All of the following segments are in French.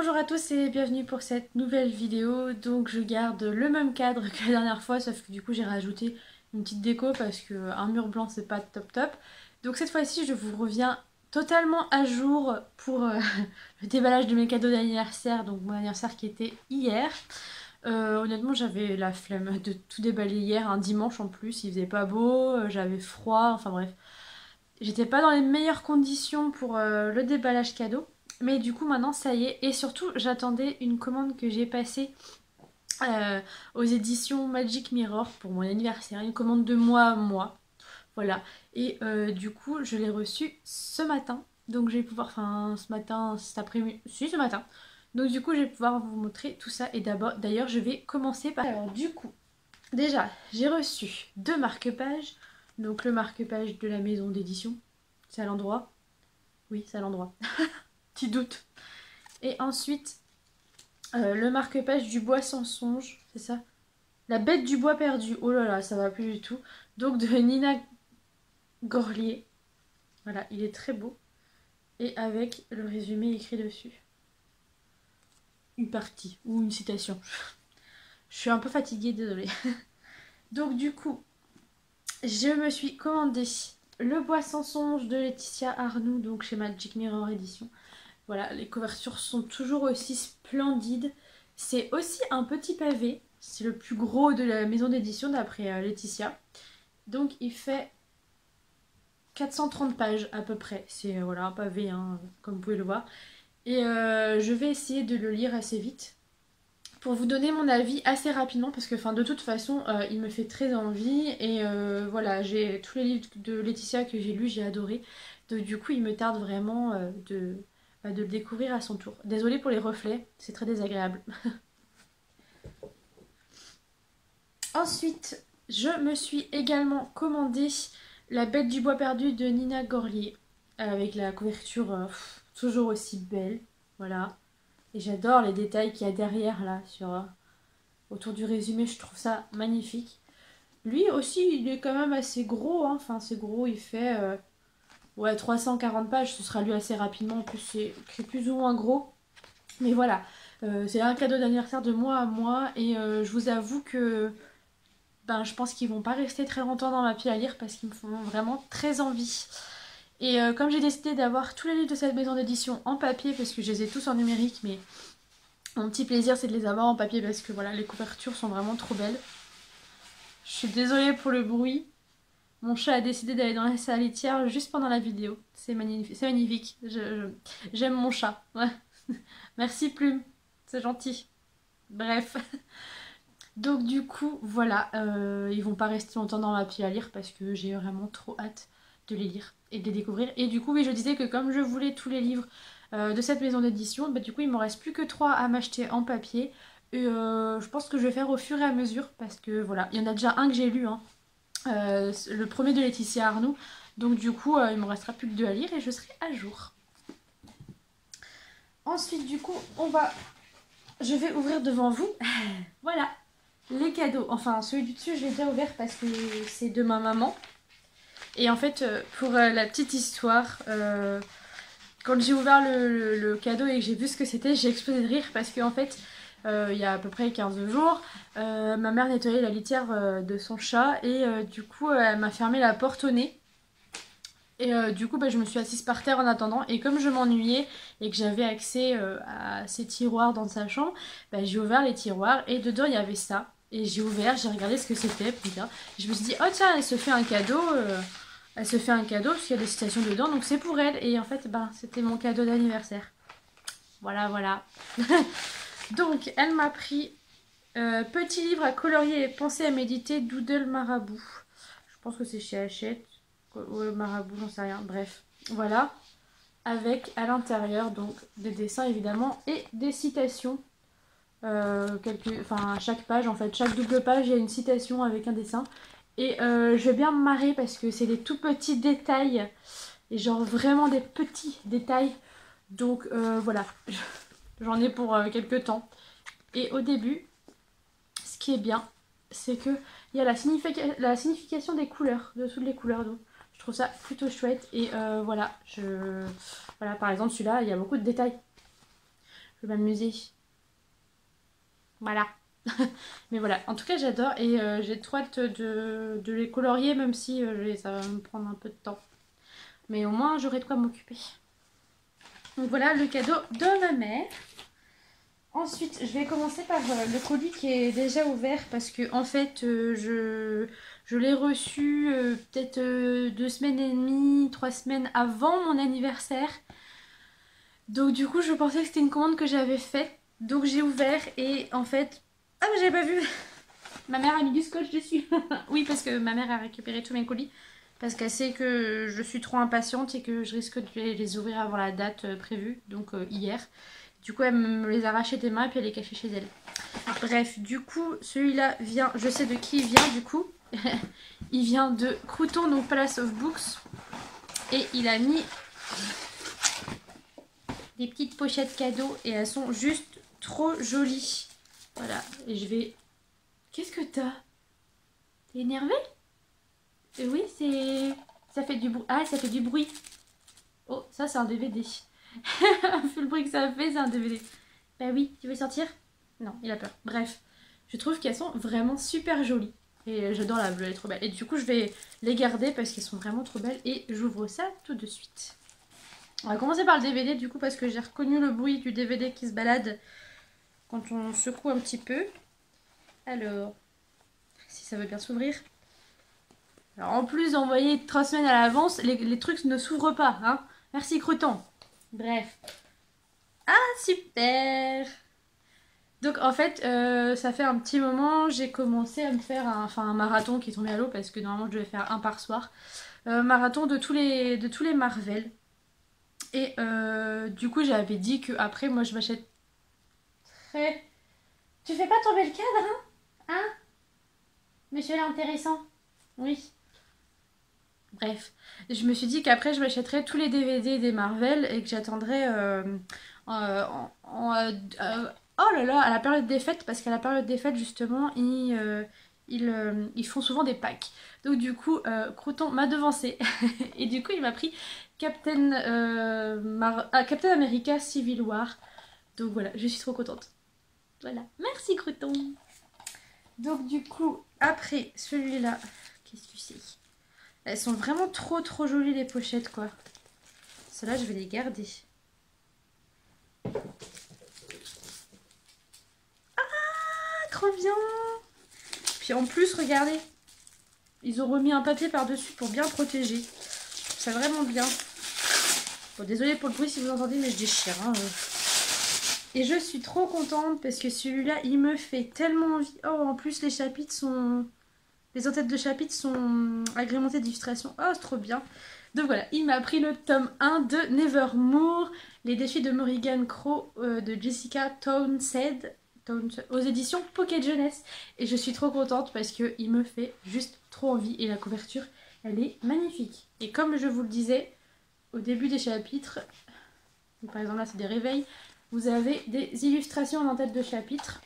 Bonjour à tous et bienvenue pour cette nouvelle vidéo. Donc je garde le même cadre que la dernière fois, sauf que du coup j'ai rajouté une petite déco parce qu'un mur blanc c'est pas top top. Donc cette fois-ci je vous reviens totalement à jour pour le déballage de mes cadeaux d'anniversaire. Donc mon anniversaire qui était hier. Honnêtement j'avais la flemme de tout déballer hier, un dimanche en plus, il faisait pas beau, j'avais froid, enfin bref. J'étais pas dans les meilleures conditions pour le déballage cadeau. Mais du coup maintenant ça y est. Et surtout j'attendais une commande que j'ai passée euh, aux éditions Magic Mirror pour mon anniversaire. Une commande de moi à moi. Voilà. Et du coup je l'ai reçue ce matin. Donc je vais pouvoir... Enfin ce matin, cet après-midi... Si ce matin. Donc du coup je vais pouvoir vous montrer tout ça. Et d'ailleurs je vais commencer par... Alors du coup, déjà j'ai reçu deux marque-pages. Donc le marque-page de la maison d'édition. C'est à l'endroit. Oui, c'est à l'endroit. Petit doute. Et ensuite, le marque-page du bois sans songe, c'est ça? La bête du bois perdu. Oh là là, ça va plus du tout. Donc de Nina Gorlier. Voilà, il est très beau. Et avec le résumé écrit dessus. Une partie ou une citation. Je suis un peu fatiguée, désolée. Donc du coup, je me suis commandé le bois sans songe de Laetitia Arnoux, donc chez Magic Mirror Edition. Voilà, les couvertures sont toujours aussi splendides. C'est aussi un petit pavé. C'est le plus gros de la maison d'édition d'après Laetitia. Donc il fait 430 pages à peu près. C'est voilà, un pavé, hein, comme vous pouvez le voir. Et je vais essayer de le lire assez vite pour vous donner mon avis assez rapidement parce que de toute façon il me fait très envie et voilà, j'ai tous les livres de Laetitia que j'ai lus, j'ai adoré. Donc du coup il me tarde vraiment de le découvrir à son tour. Désolée pour les reflets, c'est très désagréable. Ensuite, je me suis également commandé La Bête du Bois Perdu de Nina Gorlier avec la couverture toujours aussi belle. Voilà. Et j'adore les détails qu'il y a derrière là autour du résumé, je trouve ça magnifique. Lui aussi, il est quand même assez gros, hein. Enfin c'est gros, il fait ouais, 340 pages, ce sera lu assez rapidement, en plus c'est plus ou moins gros. Mais voilà, c'est un cadeau d'anniversaire de moi à moi et je vous avoue que je pense qu'ils vont pas rester très longtemps dans ma pile à lire parce qu'ils me font vraiment très envie. Et comme j'ai décidé d'avoir tous les livres de cette maison d'édition en papier parce que je les ai tous en numérique, mais mon petit plaisir c'est de les avoir en papier parce que voilà, les couvertures sont vraiment trop belles. Je suis désolée pour le bruit. Mon chat a décidé d'aller dans la salle litière juste pendant la vidéo. C'est magnifique. C'est magnifique. J'aime mon chat. Ouais. Merci Plume. C'est gentil. Bref. Donc du coup, voilà. Ils vont pas rester longtemps dans ma pile à lire parce que j'ai vraiment trop hâte de les lire et de les découvrir. Et du coup, oui, je disais que comme je voulais tous les livres de cette maison d'édition, du coup, il me reste plus que 3 à m'acheter en papier. Et je pense que je vais faire au fur et à mesure parce que voilà, il y en a déjà un que j'ai lu, hein. Le premier de Laetitia Arnoux. Donc du coup, il me restera plus que 2 à lire et je serai à jour. Ensuite, du coup, je vais ouvrir devant vous. Voilà, les cadeaux. Enfin, celui du dessus, je l'ai déjà ouvert parce que c'est de ma maman. Et en fait, pour la petite histoire, quand j'ai ouvert le cadeau et que j'ai vu ce que c'était, j'ai explosé de rire parce qu'en fait, il y a à peu près 15 jours, ma mère nettoyait la litière de son chat et du coup, elle m'a fermé la porte au nez. Et du coup, je me suis assise par terre en attendant. Et comme je m'ennuyais et que j'avais accès à ces tiroirs dans sa chambre, j'ai ouvert les tiroirs et dedans, il y avait ça. Et j'ai ouvert, j'ai regardé ce que c'était. Je me suis dit, oh tiens, elle se fait un cadeau. Elle se fait un cadeau parce qu'il y a des citations dedans, donc c'est pour elle. Et en fait, c'était mon cadeau d'anniversaire. Voilà, voilà. Donc, elle m'a pris Petit livre à colorier et penser à méditer, Doodle Marabout. Je pense que c'est chez Hachette. Marabout, j'en sais rien. Bref, voilà. Avec à l'intérieur, donc, des dessins évidemment et des citations. À chaque page, en fait, chaque double page, il y a une citation avec un dessin. Et je vais bien me marrer parce que c'est des tout petits détails. Et genre vraiment des petits détails. Donc voilà, j'en ai pour quelques temps. Et au début, ce qui est bien, c'est que il y a la signification des couleurs, dessous les couleurs. Donc je trouve ça plutôt chouette. Et voilà, par exemple celui-là, il y a beaucoup de détails. Je vais m'amuser. Voilà. Mais voilà, en tout cas j'adore et j'ai trop hâte de les colorier même si ça va me prendre un peu de temps. Mais au moins j'aurai de quoi m'occuper. Donc voilà le cadeau de ma mère. Ensuite je vais commencer par le colis qui est déjà ouvert parce que en fait je l'ai reçu peut-être 2 semaines et demie, 3 semaines avant mon anniversaire. Donc du coup je pensais que c'était une commande que j'avais faite. Donc j'ai ouvert et en fait... Ah mais j'avais pas vu. Ma mère a mis du scotch dessus. Oui parce que ma mère a récupéré tous mes colis. Parce qu'elle sait que je suis trop impatiente et que je risque de les ouvrir avant la date prévue. Donc hier. Du coup elle me les a arrachés des mains et puis elle les cachait chez elle. Bref, du coup celui-là vient... Je sais de qui il vient du coup. Il vient de Crouton, donc Palace of Books. Et il a mis des petites pochettes cadeaux et elles sont juste trop jolies. Voilà, et je vais... Qu'est-ce que t'as? T'es énervé? Oui, c'est... Ça fait du bruit. Ah, ça fait du bruit. Oh, ça c'est un DVD. Vu le bruit que ça fait, c'est un DVD. Bah oui, tu veux sortir? Non, il a peur. Bref, je trouve qu'elles sont vraiment super jolies. Et j'adore la bleue, elle est trop belle. Et du coup, je vais les garder parce qu'elles sont vraiment trop belles. Et j'ouvre ça tout de suite. On va commencer par le DVD du coup parce que j'ai reconnu le bruit du DVD qui se balade quand on secoue un petit peu. Alors, si ça veut bien s'ouvrir. Alors en plus d'envoyer 3 semaines à l'avance, les trucs ne s'ouvrent pas. Hein. Merci Crouton. Bref. Ah super. Donc en fait, ça fait un petit moment, j'ai commencé à me faire un marathon qui est tombé à l'eau parce que normalement je devais faire un par soir. Marathon de tous les Marvel. Et du coup j'avais dit que après moi je m'achèterais... Tu fais pas tomber le cadre hein? Hein? Monsieur l'intéressant. Oui. Bref. Je me suis dit qu'après je m'achèterais tous les DVD des Marvel et que j'attendrais oh là là, à la période des fêtes, parce qu'à la période des fêtes justement ils font souvent des packs. Donc du coup Crouton m'a devancé et du coup il m'a pris Captain America Civil War. Donc voilà, je suis trop contente. Voilà, merci Crouton. Donc du coup, après celui-là, qu'est-ce que c'est? Elles sont vraiment trop jolies les pochettes quoi. Celles-là, je vais les garder. Ah, trop bien! Puis en plus, regardez, ils ont remis un papier par-dessus pour bien protéger. C'est vraiment bien. Bon, désolée pour le bruit si vous entendez, mais je déchire. Hein. Et je suis trop contente parce que celui-là, il me fait tellement envie. Oh, en plus, les chapitres sont... Les en-têtes de chapitres sont agrémentées d'illustrations. Oh, c'est trop bien. Donc voilà, il m'a pris le tome 1 de Nevermore, les défis de Morrigan Crow de Jessica Townsend aux éditions Pocket Jeunesse. Et je suis trop contente parce qu'il me fait juste trop envie. Et la couverture, elle est magnifique. Et comme je vous le disais au début des chapitres, par exemple là c'est des réveils, vous avez des illustrations en tête de chapitre.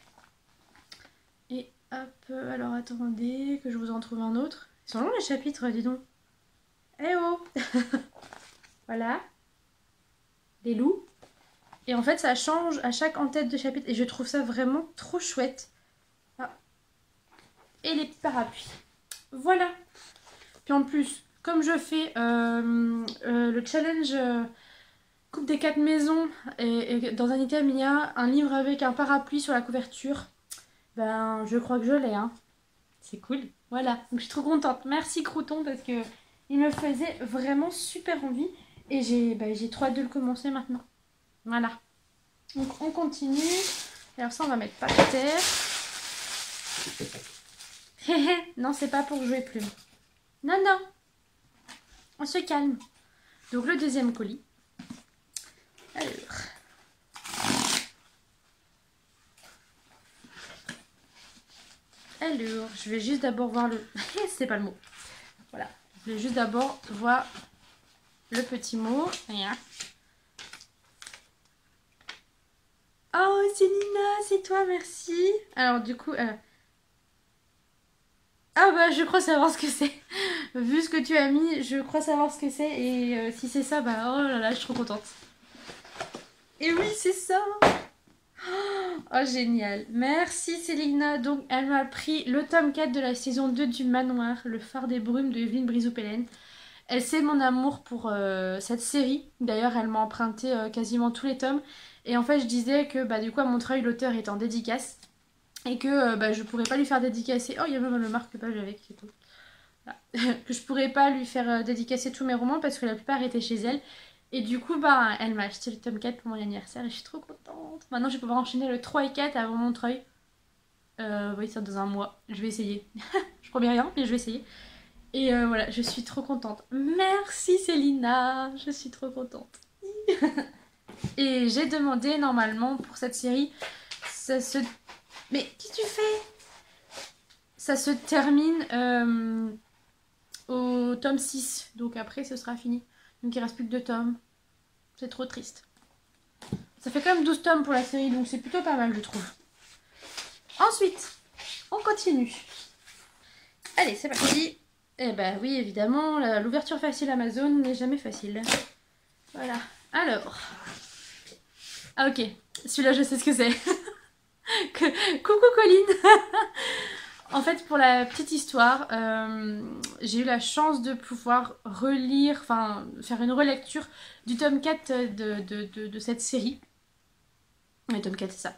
Et hop, alors attendez que je vous en trouve un autre. Ils sont longs les chapitres, dis donc. Eh oh. Voilà. Des loups. Et en fait ça change à chaque en-tête de chapitre. Et je trouve ça vraiment trop chouette. Ah. Et les parapluies. Voilà. Puis en plus, comme je fais le challenge Coupe des 4 maisons et dans un item il y a un livre avec un parapluie sur la couverture, ben je crois que je l'ai. Hein. C'est cool. Voilà. Donc je suis trop contente. Merci Crouton parce que il me faisait vraiment super envie. Et j'ai trop hâte de le commencer maintenant. Voilà. Donc on continue. Alors ça on va mettre par terre. Non c'est pas pour jouer plume. Non non. On se calme. Donc le deuxième colis. Alors, je vais juste d'abord voir le... C'est pas le mot. Voilà. Je vais juste d'abord voir le petit mot. Oh, c'est Nina, c'est toi, merci. Alors, du coup... Ah bah, je crois savoir ce que c'est. Vu ce que tu as mis, je crois savoir ce que c'est. Et si c'est ça, bah, oh là là, je suis trop contente. Et oui, c'est ça. Oh génial. Merci Célina. Donc elle m'a pris le tome 4 de la saison 2 du Manoir, Le phare des brumes de Evelyne Brizou-Pellen. Elle sait mon amour pour cette série. D'ailleurs elle m'a emprunté quasiment tous les tomes. Et en fait je disais que bah, du coup à Montreuil l'auteur est en dédicace. Et que bah, je pourrais pas lui faire dédicacer. Oh il y a même le marque-page avec et tout. Voilà. Que je pourrais pas lui faire dédicacer tous mes romans parce que la plupart étaient chez elle. Et du coup, bah, elle m'a acheté le tome 4 pour mon anniversaire et je suis trop contente. Maintenant, je vais pouvoir enchaîner le 3 et 4 avant Montreuil. Oui, ça dans un mois. Je vais essayer. Je promets rien, mais je vais essayer. Et voilà, je suis trop contente. Merci Célina, je suis trop contente. Et j'ai demandé normalement pour cette série, ça se... Mais qu'est-ce que tu fais? Ça se termine au tome 6, donc après ce sera fini. Donc il reste plus que 2 tomes. C'est trop triste. Ça fait quand même 12 tomes pour la série, donc c'est plutôt pas mal je trouve. Ensuite, on continue. Allez, c'est parti. Eh ben oui, évidemment, l'ouverture facile Amazon n'est jamais facile. Voilà. Alors. Ah ok, celui-là je sais ce que c'est. Coucou Colline. En fait, pour la petite histoire, j'ai eu la chance de pouvoir relire, enfin, faire une relecture du tome 4 de cette série. Le tome 4, c'est ça.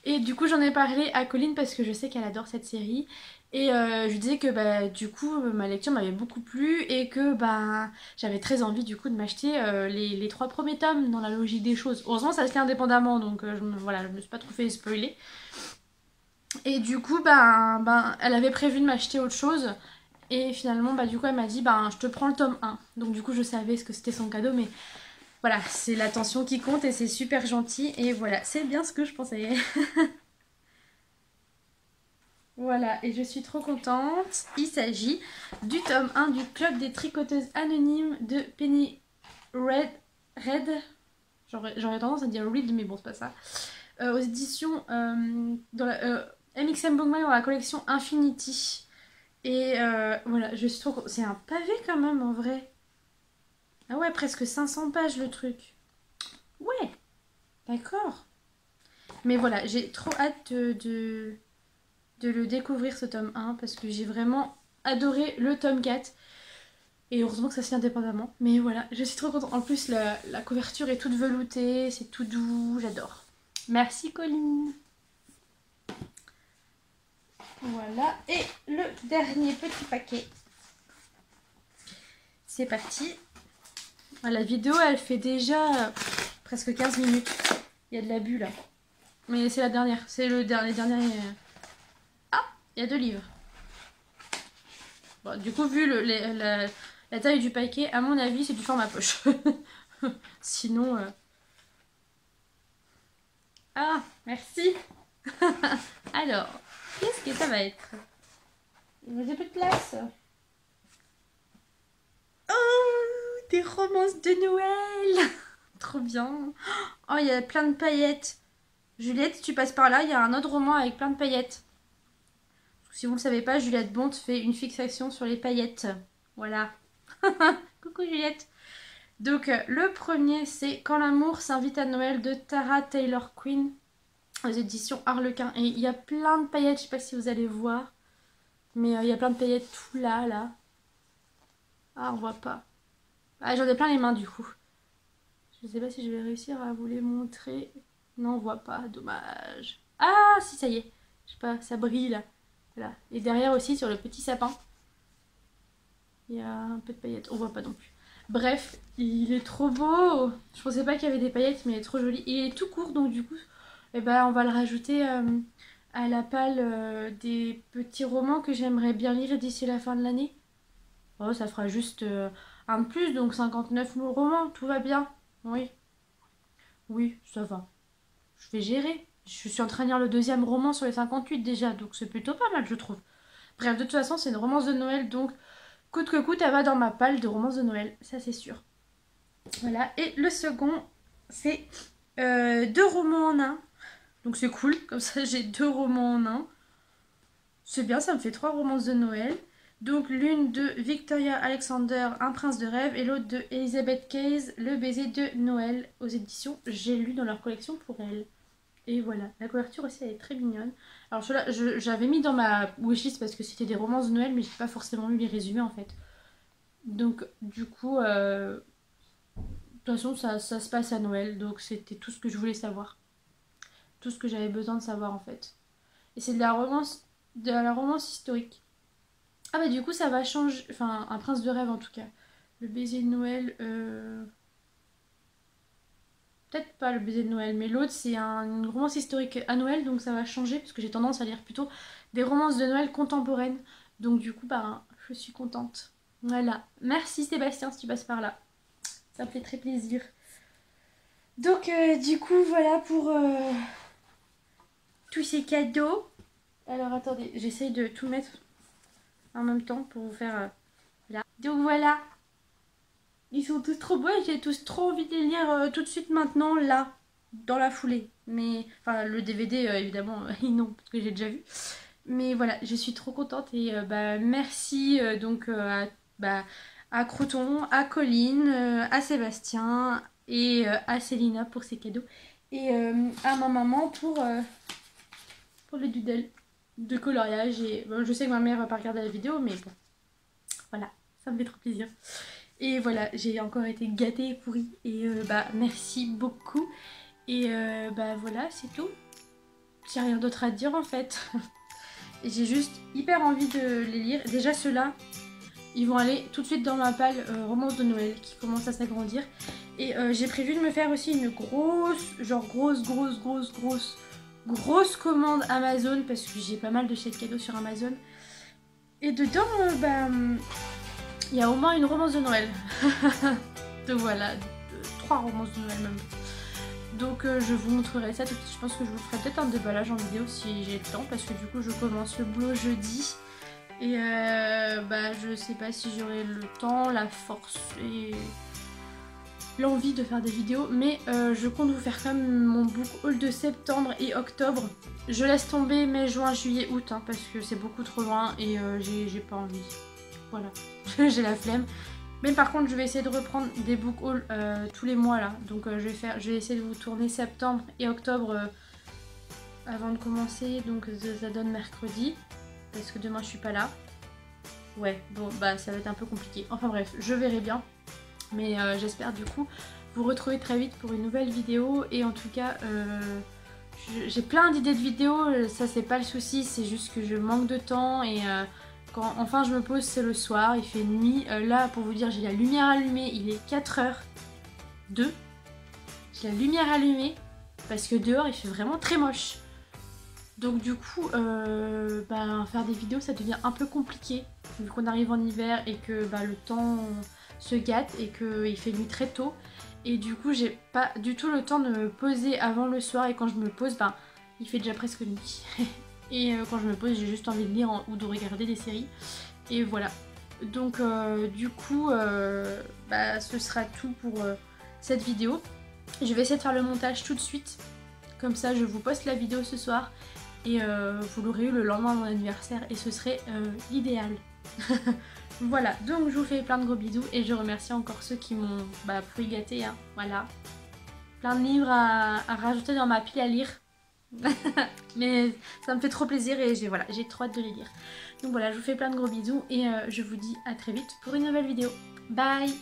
Et du coup, j'en ai parlé à Colline parce que je sais qu'elle adore cette série. Et je lui disais que bah, du coup, ma lecture m'avait beaucoup plu et que bah, j'avais très envie du coup de m'acheter les 3 premiers tomes dans la logique des choses. Heureusement, ça se lit indépendamment, donc voilà, je me suis pas trop fait spoiler. Et du coup, elle avait prévu de m'acheter autre chose. Et finalement, du coup, elle m'a dit, je te prends le tome 1. Donc du coup, je savais ce que c'était son cadeau, mais voilà, c'est l'attention qui compte et c'est super gentil. Et voilà, c'est bien ce que je pensais. Voilà, et je suis trop contente. Il s'agit du tome 1 du Club des tricoteuses anonymes de Penny Red. J'aurais tendance à dire Read, mais bon, c'est pas ça. Aux éditions dans la, MXM Bookman dans la collection Infinity. Et voilà, je suis trop contente. C'est un pavé quand même en vrai. Ah ouais, presque 500 pages le truc. Ouais, d'accord. Mais voilà, j'ai trop hâte de le découvrir ce tome 1 parce que j'ai vraiment adoré le tome 4. Et heureusement que ça se fait indépendamment. Mais voilà, je suis trop contente. En plus, la couverture est toute veloutée, c'est tout doux, j'adore. Merci Colline. Voilà, et le dernier petit paquet. C'est parti. La vidéo, elle fait déjà presque 15 minutes. Il y a de l'abus là. Mais c'est la dernière, c'est les derniers... Ah, il y a 2 livres. Bon, du coup, vu la taille du paquet, à mon avis, c'est du format poche. Sinon... Ah, merci. Alors, qu'est-ce que ça va être? Il y a peu de place. Oh, des romances de Noël. Trop bien. Oh, il y a plein de paillettes. Juliette, si tu passes par là, il y a un autre roman avec plein de paillettes. Si vous ne le savez pas, Juliette Bonte fait une fixation sur les paillettes. Voilà. Coucou Juliette. Donc le premier c'est Quand l'amour s'invite à Noël de Tara Taylor Quinn aux éditions Harlequin. Et il y a plein de paillettes, je sais pas si vous allez voir. Mais il y a plein de paillettes tout là. Ah, on voit pas. Ah, j'en ai plein les mains du coup. Je sais pas si je vais réussir à vous les montrer. Non, on voit pas, dommage. Ah, si, ça y est. Je sais pas, ça brille là. Voilà. Et derrière aussi, sur le petit sapin, il y a un peu de paillettes. On voit pas non plus. Bref, il est trop beau. Je pensais pas qu'il y avait des paillettes, mais il est trop joli. Il est tout court, donc du coup, on va le rajouter à la palle des petits romans que j'aimerais bien lire d'ici la fin de l'année. Oh, ça fera juste un de plus, donc 59 romans, tout va bien. Oui. Oui, ça va. Je vais gérer. Je suis en train de lire le 2e roman sur les 58 déjà, donc c'est plutôt pas mal, je trouve. Bref, de toute façon, c'est une romance de Noël, donc coûte que coûte, elle va dans ma palle de romances de Noël, ça c'est sûr. Voilà, et le second, c'est 2 romans en un. Donc c'est cool, comme ça j'ai 2 romans en un. C'est bien, ça me fait 3 romances de Noël. Donc l'une de Victoria Alexander, Un prince de rêve, et l'autre de Elizabeth Case, Le baiser de Noël, aux éditions J'ai lu dans leur collection pour elle. Et voilà, la couverture aussi elle est très mignonne. Alors cela, j'avais mis dans ma wishlist parce que c'était des romances de Noël, mais j'ai pas forcément lu les résumés en fait. Donc du coup, de toute façon ça se passe à Noël, donc c'était tout ce que je voulais savoir. Tout ce que j'avais besoin de savoir en fait. Et c'est de la romance historique. Ah bah du coup ça va changer, enfin un prince de rêve en tout cas. Le baiser de Noël, peut-être pas le baiser de Noël, mais l'autre c'est une romance historique à Noël, donc ça va changer parce que j'ai tendance à lire plutôt des romances de Noël contemporaines. Donc du coup, bah, je suis contente. Voilà. Merci Sébastien si tu passes par là. Ça me fait très plaisir. Donc du coup, voilà pour tous ces cadeaux. Alors attendez, j'essaye de tout mettre en même temps pour vous faire... là. Donc voilà. Ils sont tous trop beaux et j'ai tous trop envie de les lire tout de suite maintenant, là, dans la foulée. Mais, enfin, le DVD, évidemment, non, parce que j'ai déjà vu. Mais voilà, je suis trop contente et bah, merci donc bah, à Croton, à Colline, à Sébastien et à Célina pour ces cadeaux. Et à ma maman pour le doodle de coloriage. Et bon, je sais que ma mère va pas regarder la vidéo, mais bon, voilà, ça me fait trop plaisir. Et voilà, j'ai encore été gâtée et pourrie. Et bah merci beaucoup. Et bah voilà, c'est tout. J'ai rien d'autre à dire en fait. Et j'ai juste hyper envie de les lire. Déjà ceux-là, ils vont aller tout de suite dans ma palle romance de Noël qui commence à s'agrandir. Et j'ai prévu de me faire aussi une grosse commande Amazon parce que j'ai pas mal de chèques cadeaux sur Amazon. Et dedans, bah... il y a au moins une romance de Noël. Donc voilà, 3 romances de Noël même. Donc je vous montrerai ça tout de suite. Je pense que je vous ferai peut-être un déballage en vidéo si j'ai le temps. Parce que du coup je commence le boulot jeudi. Et bah je sais pas si j'aurai le temps, la force et l'envie de faire des vidéos. Mais je compte vous faire comme mon book haul de septembre et octobre. Je laisse tomber mai, juin, juillet, août. Hein, parce que c'est beaucoup trop loin et j'ai pas envie. Voilà, j'ai la flemme. Mais par contre, je vais essayer de reprendre des book hauls tous les mois là. Donc je vais essayer de vous tourner septembre et octobre avant de commencer. Donc ça donne mercredi. Parce que demain je suis pas là. Ouais, bon bah ça va être un peu compliqué. Enfin bref, je verrai bien. Mais j'espère du coup vous retrouver très vite pour une nouvelle vidéo. Et en tout cas, j'ai plein d'idées de vidéos. Ça c'est pas le souci, c'est juste que je manque de temps et... quand enfin je me pose, c'est le soir, il fait nuit. Là, pour vous dire, j'ai la lumière allumée, il est 4h02. J'ai la lumière allumée parce que dehors, il fait vraiment très moche. Donc du coup, bah, faire des vidéos, ça devient un peu compliqué. Vu qu'on arrive en hiver et que bah, le temps se gâte et qu'il fait nuit très tôt. Et du coup, j'ai pas du tout le temps de me poser avant le soir. Et quand je me pose, bah, il fait déjà presque nuit. Et quand je me pose, j'ai juste envie de lire ou de regarder des séries. Et voilà. Donc du coup, bah, ce sera tout pour cette vidéo. Je vais essayer de faire le montage tout de suite. Comme ça, je vous poste la vidéo ce soir. Et vous l'aurez eu le lendemain de mon anniversaire. Et ce serait l'idéal. Voilà. Donc je vous fais plein de gros bisous. Et je remercie encore ceux qui m'ont pourri gâté. Hein. Voilà. Plein de livres à rajouter dans ma pile à lire. Mais ça me fait trop plaisir et j'ai trop hâte de les lire. Donc voilà, je vous fais plein de gros bisous et je vous dis à très vite pour une nouvelle vidéo. Bye!